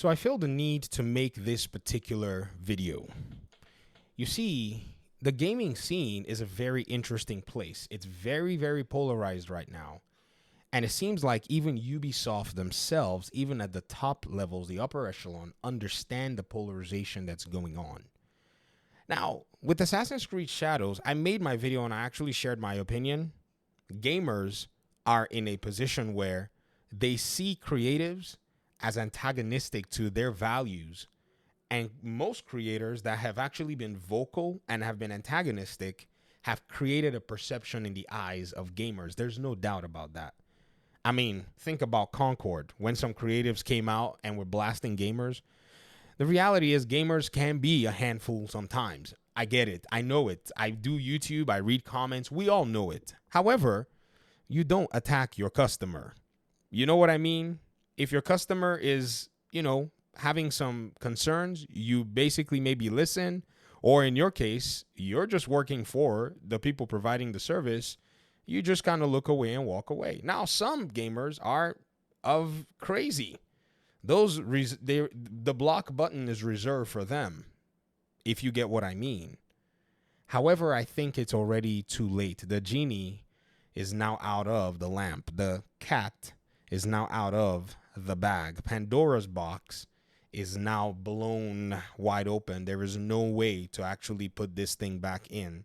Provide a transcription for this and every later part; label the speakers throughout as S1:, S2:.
S1: So I feel the need to make this particular video. You see, the gaming scene is a very interesting place. It's very, very polarized right now. And it seems like even Ubisoft themselves, even at the top levels, the upper echelon, understand the polarization that's going on. Now, with Assassin's Creed Shadows, I made my video and I actually shared my opinion. Gamers are in a position where they see creatives as antagonistic to their values. And most creators that have actually been vocal and have been antagonistic have created a perception in the eyes of gamers. There's no doubt about that. I mean, think about Concord. When some creatives came out and were blasting gamers, the reality is gamers can be a handful sometimes. I get it. I know it. I do YouTube. I read comments. We all know it. However, you don't attack your customer. You know what I mean? If your customer is, having some concerns, you basically maybe listen, or in your case, you're just working for the people providing the service. You just kind of look away and walk away. Now, some gamers are of crazy. The block button is reserved for them, if you get what I mean. However, I think it's already too late. The genie is now out of the lamp. The cat is now out of the bag. Pandora's box is now blown wide open. There is no way to actually put this thing back in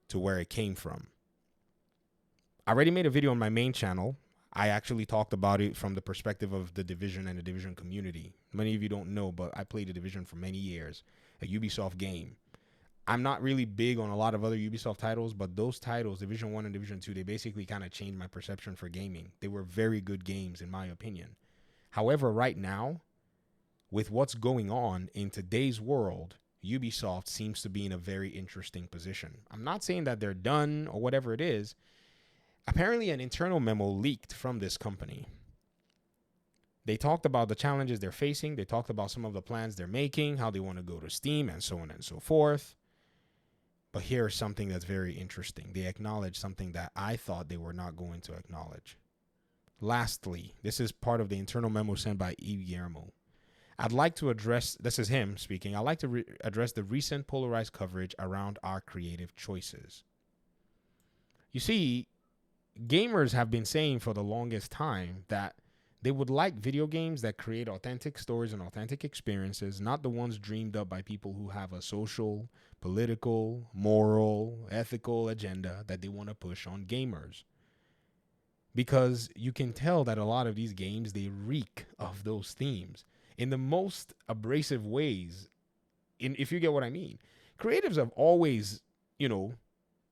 S1: to where it came from. I already made a video on my main channel. I actually talked about it from the perspective of the Division and the Division community. Many of you don't know, but I played the Division for many years, a Ubisoft game. I'm not really big on a lot of other Ubisoft titles, but those titles, Division 1 and Division 2, they basically kind of changed my perception for gaming. They were very good games, in my opinion. However, right now, with what's going on in today's world, Ubisoft seems to be in a very interesting position. I'm not saying that they're done or whatever it is. Apparently, an internal memo leaked from this company. They talked about the challenges they're facing. They talked about some of the plans they're making, how they want to go to Steam, and so on and so forth. But here's something that's very interesting. They acknowledge something that I thought they were not going to acknowledge. Lastly, this is part of the internal memo sent by Guillermo. I'd like to address, this is him speaking, I'd like to address the recent polarized coverage around our creative choices. You see, gamers have been saying for the longest time that they would like video games that create authentic stories and authentic experiences, not the ones dreamed up by people who have a social, political, moral, ethical agenda that they want to push on gamers. Because you can tell that a lot of these games, they reek of those themes in the most abrasive ways, if you get what I mean. Creatives have always,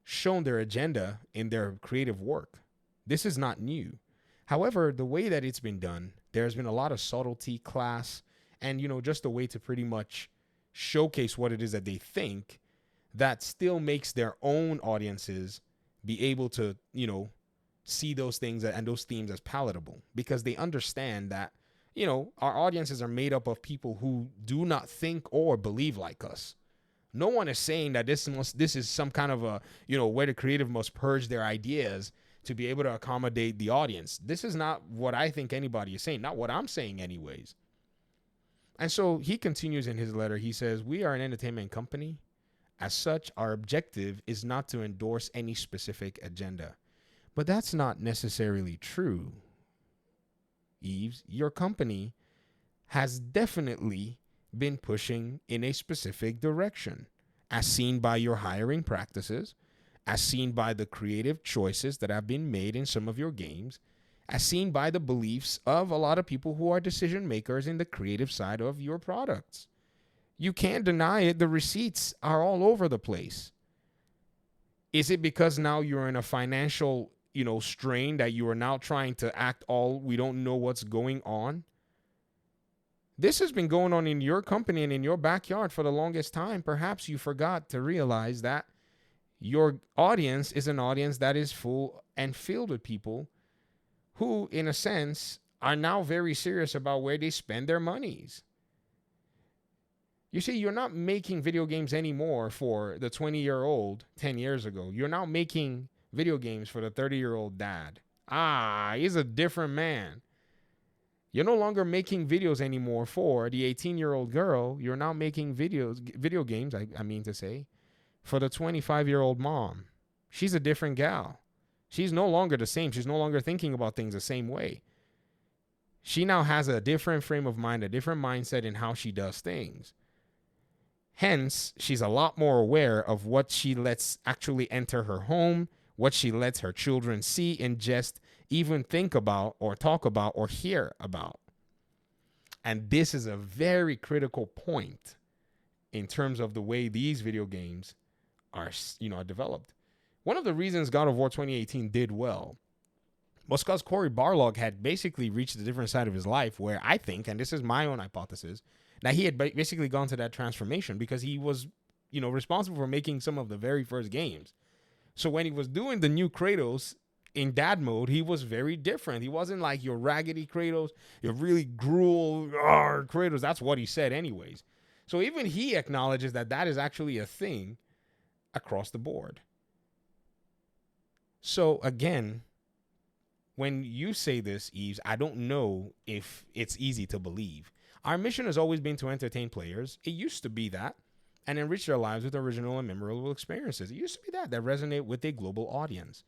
S1: shown their agenda in their creative work. This is not new. However, the way that it's been done, there's been a lot of subtlety, class, and, just a way to pretty much showcase what it is that they think that still makes their own audiences be able to, see those things and those themes as palatable, because they understand that, our audiences are made up of people who do not think or believe like us. No one is saying that this is some kind of a, where the creative must purge their ideas to be able to accommodate the audience. This is not what I think anybody is saying, not what I'm saying anyways. And so he continues in his letter. He says, "We are an entertainment company. As such, our objective is not to endorse any specific agenda." But that's not necessarily true, Eves. Your company has definitely been pushing in a specific direction, as seen by your hiring practices, as seen by the creative choices that have been made in some of your games, as seen by the beliefs of a lot of people who are decision makers in the creative side of your products. You can't deny it. The receipts are all over the place. Is it because now you're in a financial, strain that you are now trying to act all, we don't know what's going on? This has been going on in your company and in your backyard for the longest time. Perhaps you forgot to realize that your audience is an audience that is full and filled with people who, in a sense, are now very serious about where they spend their monies. You see, you're not making video games anymore for the 20-year-old 10 years ago. You're now making video games for the 30-year-old dad. He's a different man. You're no longer making videos anymore for the 18-year-old girl. You're now making video games, I mean to say, for the 25-year-old mom. She's a different gal. She's no longer the same. She's no longer thinking about things the same way. She now has a different frame of mind, a different mindset in how she does things. Hence, she's a lot more aware of what she lets actually enter her home, what she lets her children see, ingest, even think about or talk about or hear about. And this is a very critical point in terms of the way these video games are developed. One of the reasons God of War 2018 did well was because Cory Barlog had basically reached a different side of his life where I think, and this is my own hypothesis, that he had basically gone to that transformation because he was, responsible for making some of the very first games. So when he was doing the new Kratos in dad mode, he was very different. He wasn't like your raggedy Kratos, your really gruel Kratos. That's what he said anyways. So even he acknowledges that that is actually a thing across the board. So again, when you say this, Eves, I don't know if it's easy to believe. Our mission has always been to entertain players. It used to be that, and enrich their lives with original and memorable experiences. It used to be that resonate with a global audience.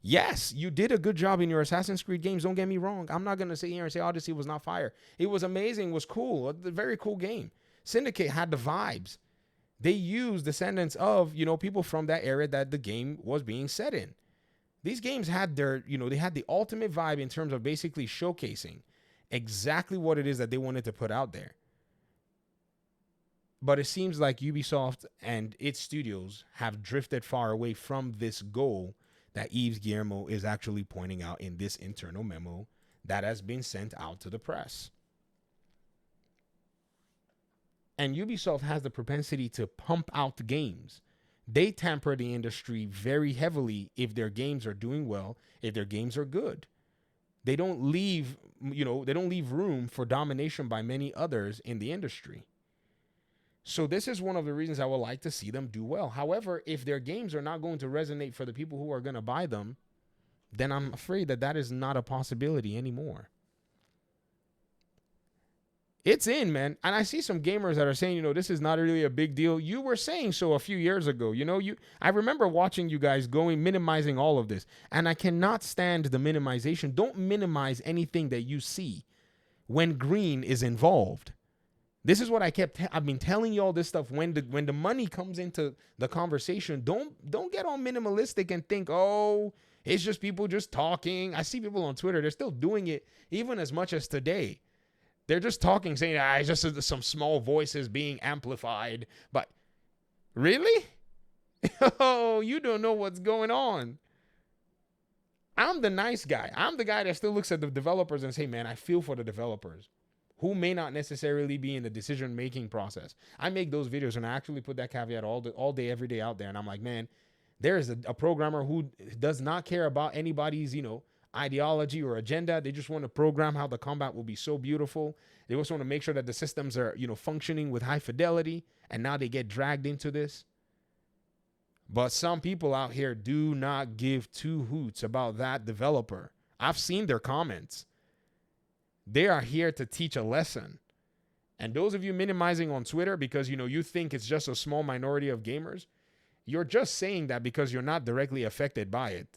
S1: Yes, you did a good job in your Assassin's Creed games. Don't get me wrong. I'm not going to sit here and say Odyssey was not fire. It was amazing, was cool, a very cool game. Syndicate had the vibes. They used descendants of, people from that area that the game was being set in. These games had their, they had the ultimate vibe in terms of basically showcasing exactly what it is that they wanted to put out there. But it seems like Ubisoft and its studios have drifted far away from this goal that Yves Guillemot is actually pointing out in this internal memo that has been sent out to the press. And Ubisoft has the propensity to pump out games. They tamper the industry very heavily if their games are doing well, if their games are good. They don't leave, room for domination by many others in the industry. So this is one of the reasons I would like to see them do well. However, if their games are not going to resonate for the people who are going to buy them, then I'm afraid that is not a possibility anymore. It's in, man. And I see some gamers that are saying, this is not really a big deal. You were saying so a few years ago. I remember watching you guys minimizing all of this. And I cannot stand the minimization. Don't minimize anything that you see when green is involved. This is what I've been telling you all this stuff. When the money comes into the conversation, don't get all minimalistic and think, oh, it's just people just talking. I see people on Twitter, they're still doing it even as much as today. They're just talking, saying, it's just some small voices being amplified. But really? Oh, you don't know what's going on. I'm the nice guy. I'm the guy that still looks at the developers and say, man, I feel for the developers who may not necessarily be in the decision-making process. I make those videos and I actually put that caveat all day, every day out there. And I'm like, man, there is a programmer who does not care about anybody's, ideology or agenda. They just want to program how the combat will be so beautiful. They also want to make sure that the systems are, functioning with high fidelity. And now they get dragged into this. But some people out here do not give two hoots about that developer. I've seen their comments. They are here to teach a lesson. And those of you minimizing on Twitter because, you think it's just a small minority of gamers, you're just saying that because you're not directly affected by it.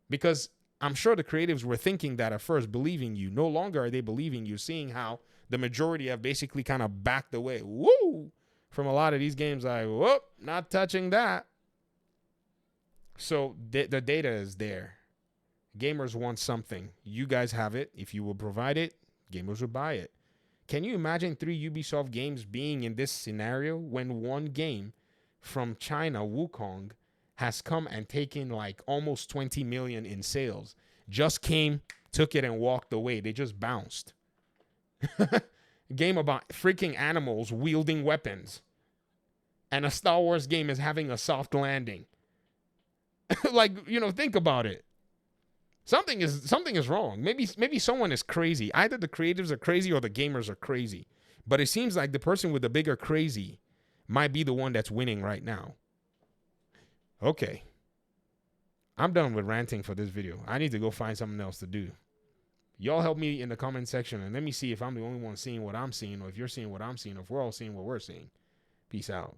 S1: Because I'm sure the creatives were thinking that at first, believing you. No longer are they believing you, seeing how the majority have basically kind of backed away. Woo! From a lot of these games, like, whoop, not touching that. So the data is there. Gamers want something. You guys have it. If you will provide it, gamers will buy it. Can you imagine 3 Ubisoft games being in this scenario when one game from China, Wukong, has come and taken like almost 20 million in sales? Just came, took it, and walked away. They just bounced. Game about freaking animals wielding weapons. And a Star Wars game is having a soft landing. Think about it. Something is wrong. Maybe someone is crazy. Either the creatives are crazy or the gamers are crazy. But it seems like the person with the bigger crazy might be the one that's winning right now. Okay. I'm done with ranting for this video. I need to go find something else to do. Y'all help me in the comment section and let me see if I'm the only one seeing what I'm seeing, or if you're seeing what I'm seeing, or if we're all seeing what we're seeing. Peace out.